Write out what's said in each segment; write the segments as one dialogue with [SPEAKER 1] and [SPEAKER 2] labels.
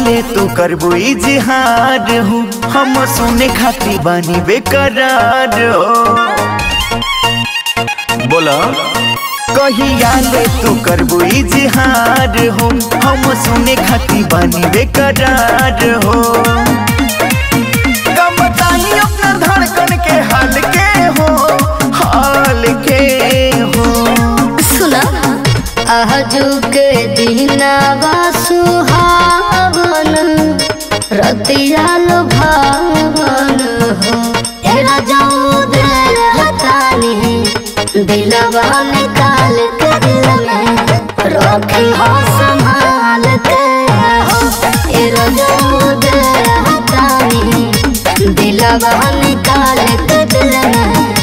[SPEAKER 1] ले तू करबू इजहार हूँ हम सुने खाती बानी बेकरार हो। बोला कहिया ले तू करबू इजहार हूँ हम सुने खाती बानी बेकरार हो। कब बताई अपना धड़कन के हाल के हो, हाल के हो।
[SPEAKER 2] सुना आजू के दिनावा सुहावन रतिया लुभावन हो। तेरा जाऊं दे हतानी दिलवा निकाल के दिल में रखी हो संभाल के हो। तेरा जाऊं दे हतानी दिलवा निकाल के दिल में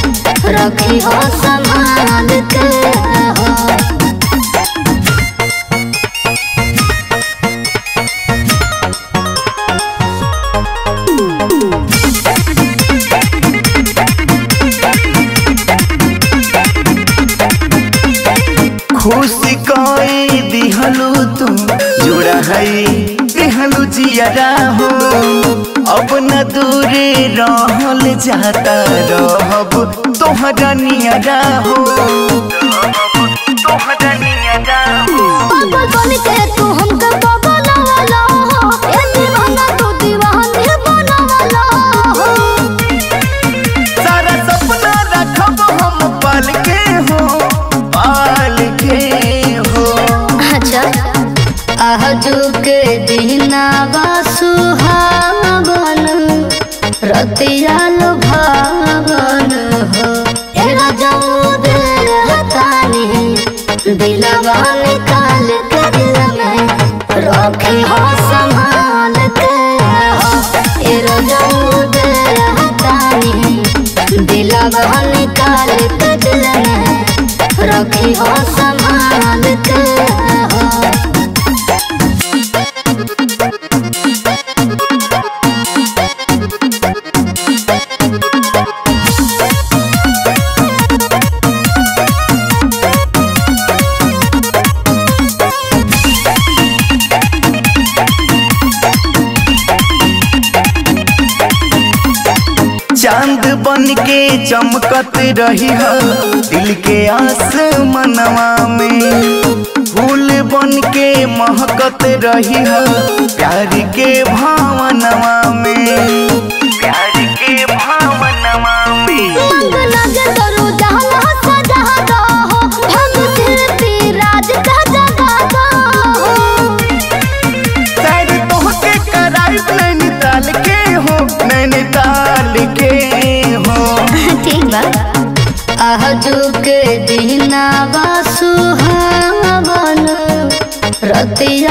[SPEAKER 2] रखी हो संभाल के हो।
[SPEAKER 1] खुशी कोई दिहलू तू जुड़ा है दिहलू जियरा हो। अब न दूरे रहल जाता रहब तोहरा नियरा हो, तोहरा नियरा हो।
[SPEAKER 2] पागल बन के तू हमके बगलवाला हो, ए दीवाना तू दीवाने बनवाला हो।
[SPEAKER 1] सारा सपना रखब हम पाल के हो, पाल के हो।
[SPEAKER 2] अच्छा आजू के दिनावा सुहावन रतिया लुभावन हो। तेरा जाऊं दे हतानी दिलवा निकाल के दिल में रखी हो संभाल के हो। तेरा जाऊं दे हतानी दिलवा निकाल के दिल में रखी हो संभाल के हो।
[SPEAKER 1] चांद बन के चमकत रही हो दिल के आसमानवा में। फूल बन के महकत रही हो प्यार के भावनवा में, प्यार के भावनवा में।
[SPEAKER 2] मंग लगे तोरू जहाँ सजा दो हो, हम सिर्फ राज का जगा दो हो।
[SPEAKER 1] शायद तोहके कराइब नैनीताल के हो, नैनीताल के हो।
[SPEAKER 2] ठीक बा आजू के दिनावा सुहावन रतिया